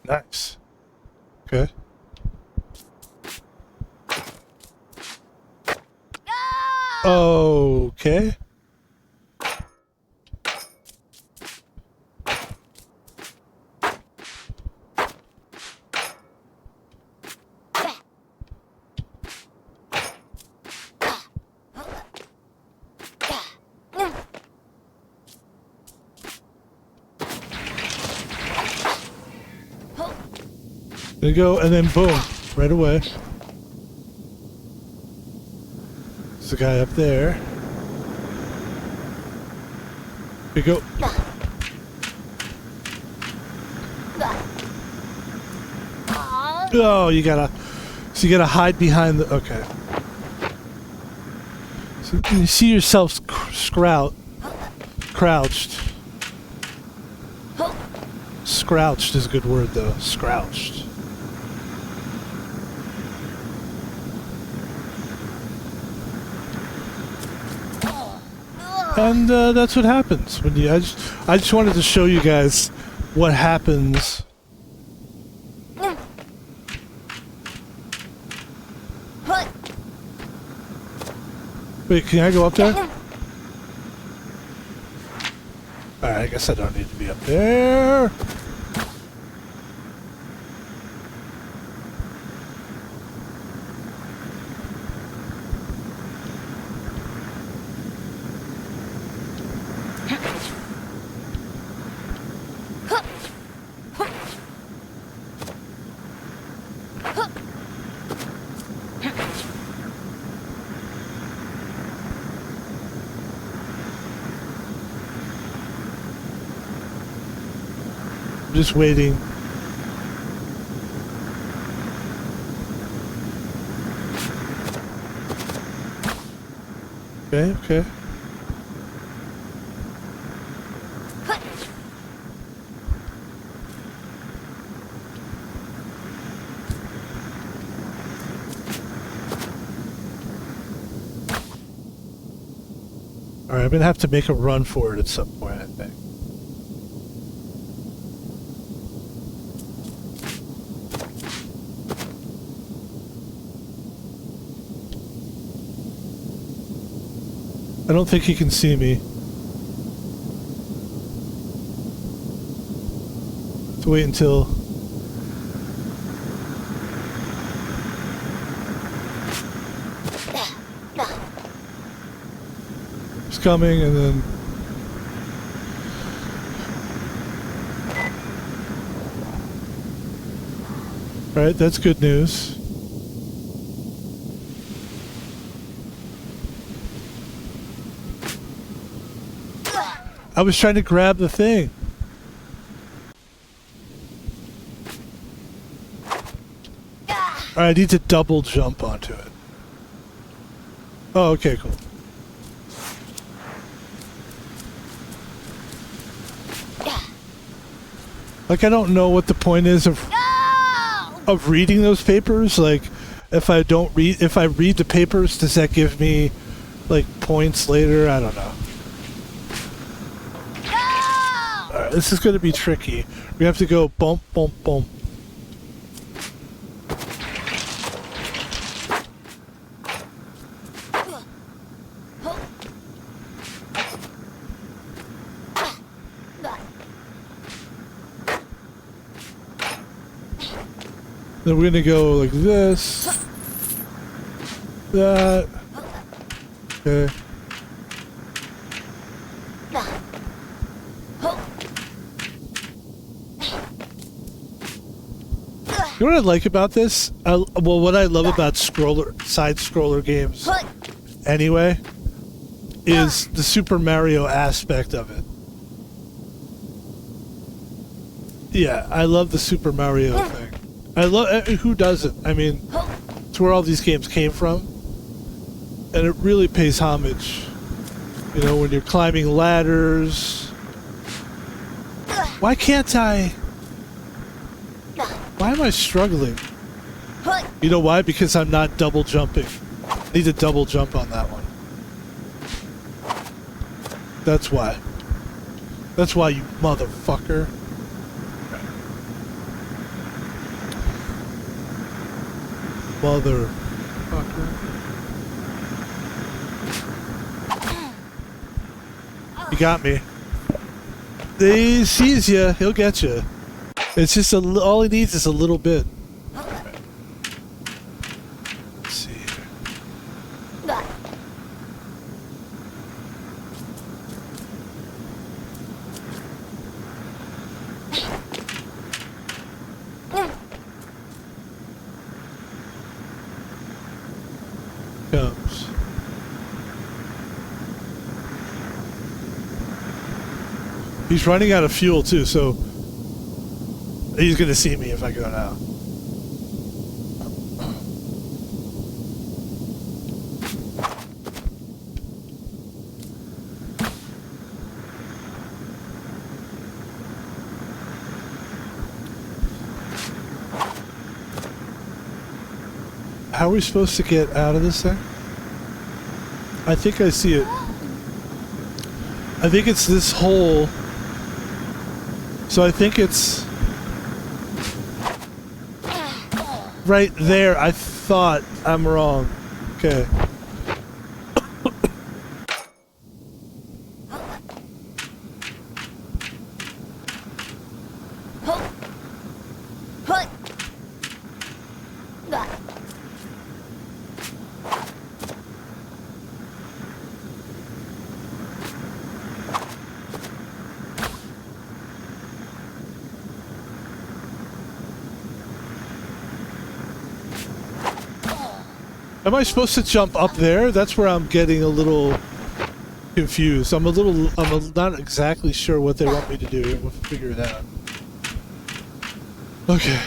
Nice. Okay. Okay. There you go, and then boom, right away. There's the guy up there. Here you go. Oh, you gotta hide behind the, okay. So you see yourself crouched. Scrouched is a good word though, scrouched. And that's what happens when you. I just wanted to show you guys what happens. Wait, can I go up there? Alright, I guess I don't need to be up there. Just waiting. Okay. Alright, I'm gonna have to make a run for it at some point, I think. I don't think he can see me. To wait until... He's coming and then... Alright, that's good news. I was trying to grab the thing. Alright, I need to double jump onto it. Oh, okay, cool. Like, I don't know what the point is of reading those papers. Like, if I read the papers, does that give me, like, points later? I don't know. This is going to be tricky. We have to go bump, bump, bump. Then we're going to go like this. That. Okay. You know what I like about this? Well, what I love about side-scroller games, anyway, is the Super Mario aspect of it. Yeah, I love the Super Mario thing. I love who doesn't? I mean, it's where all these games came from, and it really pays homage. You know, when you're climbing ladders. Why can't I? Why am I struggling? You know why? Because I'm not double jumping. I need to double jump on that one. That's why. That's why, you motherfucker. Motherfucker. He got me. He sees you. He'll get you. It's just all he needs is a little bit. Let's see here. Comes. He's running out of fuel too, so he's gonna see me if I go now. How are we supposed to get out of this thing? I think I see it. I think it's this hole. So I think it's right there. I thought I'm wrong. Okay. Am I supposed to jump up there? That's where I'm getting a little confused. I'm not exactly sure what they want me to do. We'll figure it out. Okay.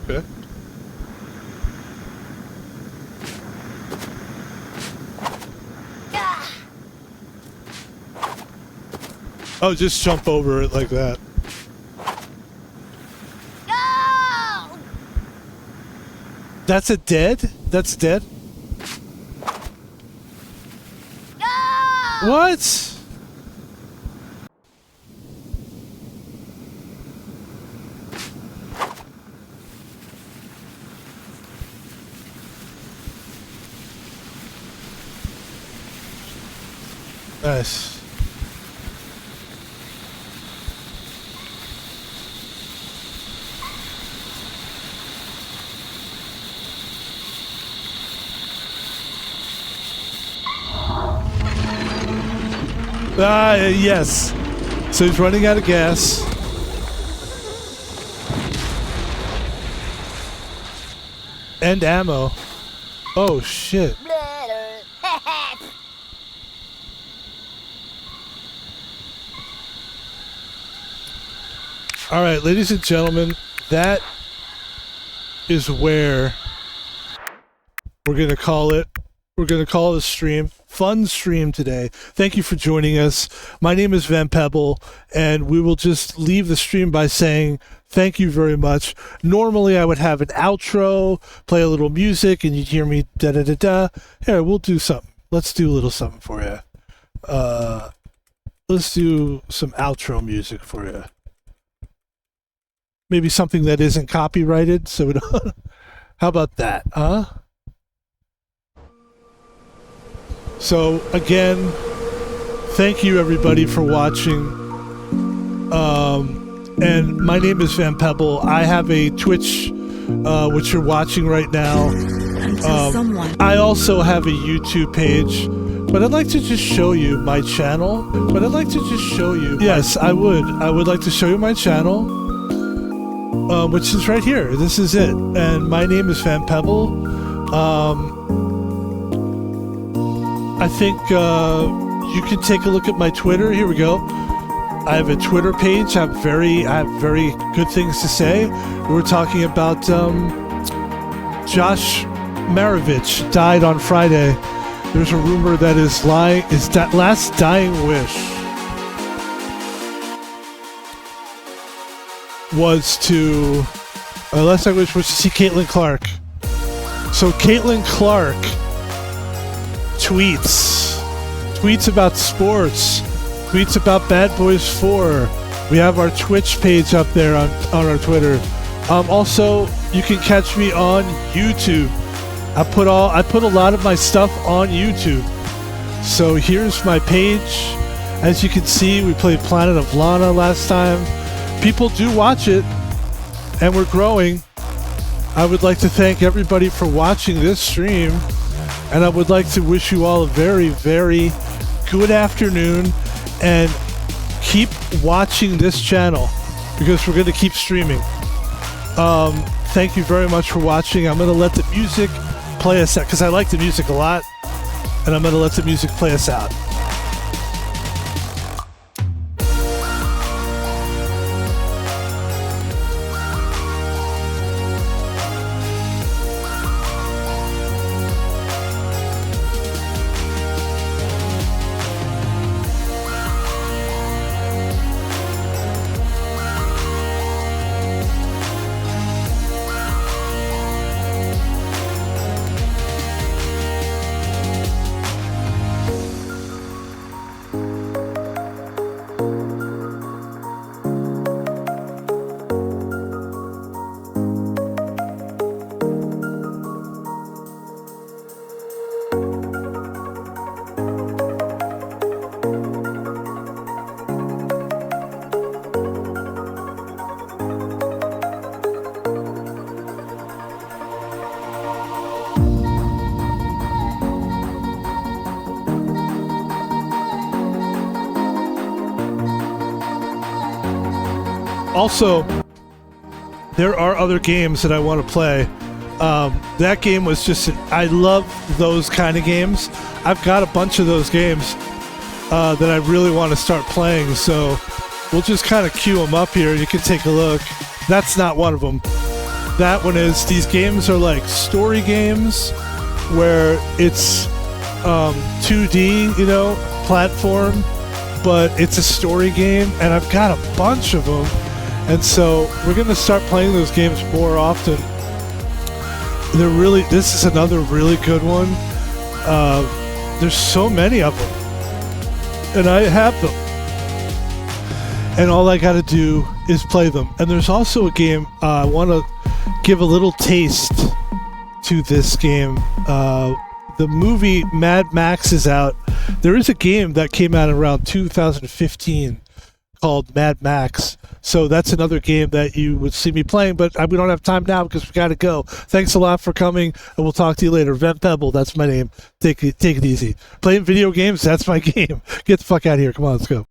Okay. Oh, just jump over it like that. No! That's a dead? That's dead? No! What? Nice. Yes. So he's running out of gas. And ammo. Oh, shit. All right, ladies and gentlemen, that is where we're going to call it. We're going to call it a stream. Fun stream today. Thank you for joining us. My name is Pebble, and we will just leave the stream by saying thank you very much. Normally, I would have an outro, play a little music, and you'd hear me da-da-da-da. Here, we'll do something. Let's do a little something for you. Let's do some outro music for you. Maybe something that isn't copyrighted. So, how about that, huh? So again, thank you everybody for watching. And my name is Pebble. I have a Twitch, which you're watching right now. I also have a YouTube page, but I'd like to just show you my channel. Yes, I would. I would like to show you my channel, which is right here. This is it. And my name is Pebble. I think you can take a look at my Twitter. Here we go. I have a Twitter page. I have very good things to say. We're talking about Josh Maravich died on Friday. There's a rumor that his last dying wish was to see Caitlin Clark. So Caitlin Clark tweets about sports, tweets about Bad Boys 4. We have our Twitch page up there on our Twitter. Also, you can catch me on YouTube. I put a lot of my stuff on YouTube. So here's my page. As you can see, we played Planet of Lana last time. People do watch it, and we're growing. I would like to thank everybody for watching this stream, and I would like to wish you all a very, very good afternoon, and keep watching this channel because we're going to keep streaming. Thank you very much for watching. I'm going to let the music play us out because I like the music a lot, and I'm going to let the music play us out. Also, there are other games that I want to play. That game was just... I love those kind of games. I've got a bunch of those games that I really want to start playing, so we'll just kind of queue them up here. You can take a look. That's not one of them. That one is... These games are like story games where it's 2D, you know, platform, but it's a story game, and I've got a bunch of them. And so we're going to start playing those games more often. This is another really good one. There's so many of them. And I have them. And all I got to do is play them. And there's also a game, I want to give a little taste to this game. The movie Mad Max is out. There is a game that came out around 2015 called Mad Max. So that's another game that you would see me playing, but we don't have time now because we got to go. Thanks a lot for coming, and we'll talk to you later. Pebble, that's my name. Take it easy. Playing video games, that's my game. Get the fuck out of here. Come on, let's go.